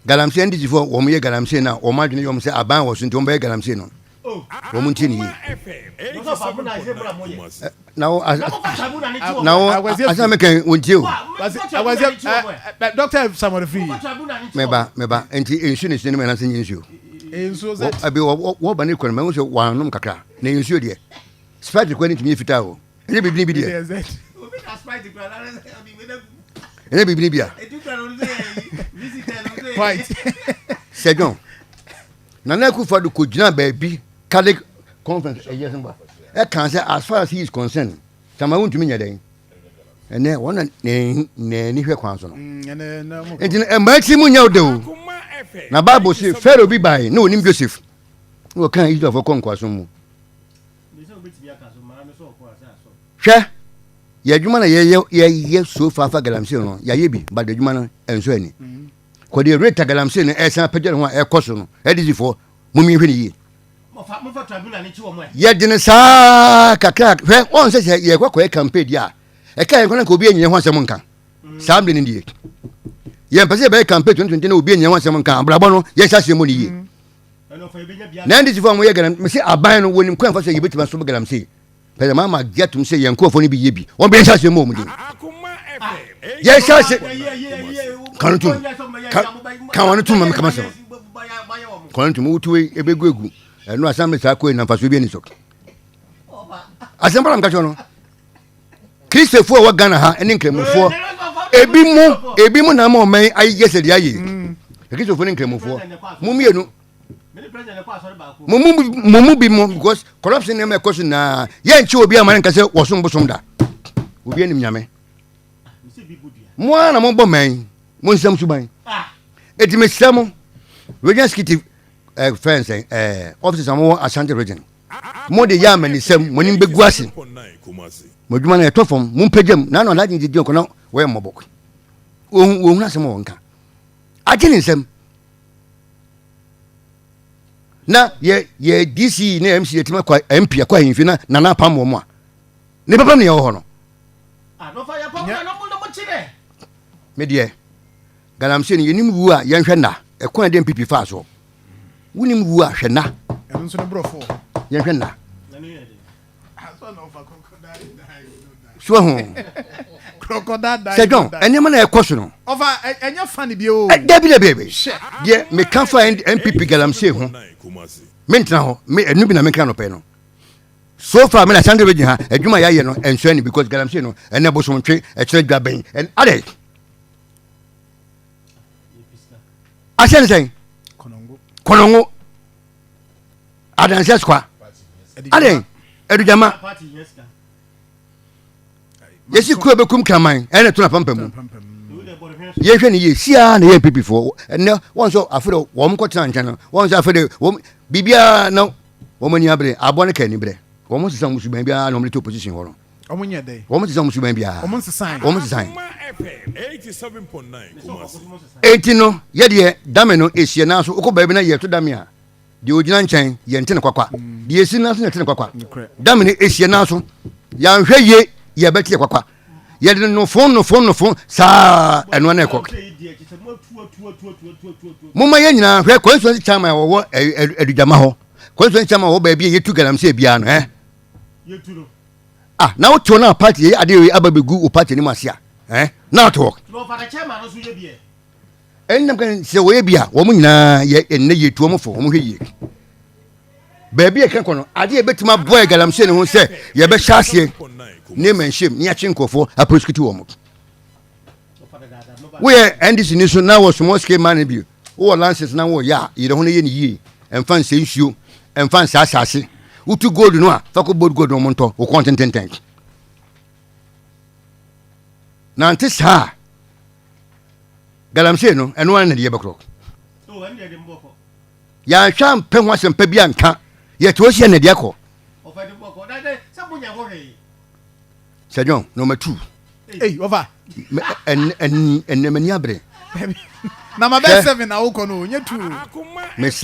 Galamsey NDC for wo me Galamsey na o ma dwene yom se aban wo so nti wo be Galamsey no wo mu ntini now asa me kan wontie o Doctor Samuel Free meba enti ensu ne sinema na senye ensu ensu ze abi wo ba ne kwon me wo so wanom kakra na ensu de sprite kwani timi fita o ene bibini bi de obi ka sprite kwa na ene bibini bia right second Nana Akufo-Addo ko gina baabi Catholic conference eyesemba e kan say as far as he is concerned sama won tumi nyeden ene wona ne ni hwe kwan so no enti e machi mu nya de o na Bible say Pharaoh bi bai na onim Joseph wo kan Israel for konkwaso mu hwe ya djuma na ye so fa Galamsey no ya ye bi ba de djuma no enso ani ko de rate Galamsey no e san pagere ho e koso no e disi fo mumi hwe ni yi mo fa tribunal ni chi wo mo ye dine sa kakra hwe on se ye kwakwa campaign dia e kan ko na ko bi enye ho asem nkan sam de ni die ye pese be campaign 2020 na obi enye ho asem nkan abrabo no ye sase mo ni yi na disi fo mo ye Galamsey me se aban no wonim kwan fa so ye betima so Galamsey pese mama getum se ye nkofo ni bi ye bi on be sase mo di ye sase kan wonu tuma me kama so kon tuma utuwe ebegu egu enu assembly sa ko na faso bi ni so assembly am ka chono Christopher wa Ghana ha eni nkremufo ebi mu na ma men ayi yese dia yi Christopher ni nkremufo mu mienu mu bi mu because corruption na me question na ye nchi obi amane nka se wosom bosom da obi enim nyame mo na mo bo men mo nsam suban eti me samo region skiti friends officers am Ashanti region mo de ya mani sam mo nim begu ase mo djuma na etofom mo mpagam na no lagin di ko na we mobok wo hu asem wo nka agini nsam na ye DC na MC etima kwa MP kwa hinfi na na pam wo mo a ne papa ne ye ho no no fa ya pam na mo chire me de Galamsey ni yenim wu a ye nhwe na e kwa de NPP fa so wunim wu a hwe na eno so ne brofo ye hwe na so ho crocodile die second enema na ekoso no over enya fan bi o debi ye me kan fa NPP Galamsey ho mentra ho me enu bi na me kan no pe no so far me na Ashanti region ha adwuma ya ye no enso ani because Galamsey no ene bosom twe e kire dwaben and ade Ashan say konongo adanse skwa ade edujama yesi ku ebekum kraman ene to na pampamu ye hwe ni ye sia na ye NPP fo ene won so afero wo mko tena nchen won so afero wo bibia no wo mani abre abone ka ni bre wo mo sisa musu ban bia na omlete opposition ho no omo nye dey wo mo sisa musu ban bia omo sisan 87.9 enti no ye de dame no esie na so uko ba bi na ye to dame a de ogina nchen ye ntene kwakwa de esi na so ne ntene kwakwa dame no esie na so ya hwe ye ye betie kwakwa ye de no phone sa eno na ekok mumma ye nyina hwe constituency chairman wo edujama ho constituency chairman wo ba bi ye tu Galamsey bia no yetu na wo to na party ade ababegu o party ni masia na to work no for the chairman no so ye bia ennam kan se wo ye bia wo mu nyina ye enne ye tu mo fo wo mu hwe ye ba bi e kan kono ade e betima boy Galamsey ne ho se ye be hyasie ne menshim ni achinkofo a prosecute wo mo we NDC ni so na wo small scale man bi wo lances na wo ya ye ho ne ye ni yi emfa nse nsuo emfa nse asase utu gold no a fa ko gold no monto wo content na antisa Galamsey no eno an na de bekro en de mboko ya hwa mpe ho asem pa bia nka ye to hie na de akọ o fa de mboko da de sabunya ho he Sejon number 2 hey over en mani abre na ma be 7 na wo kono nye 2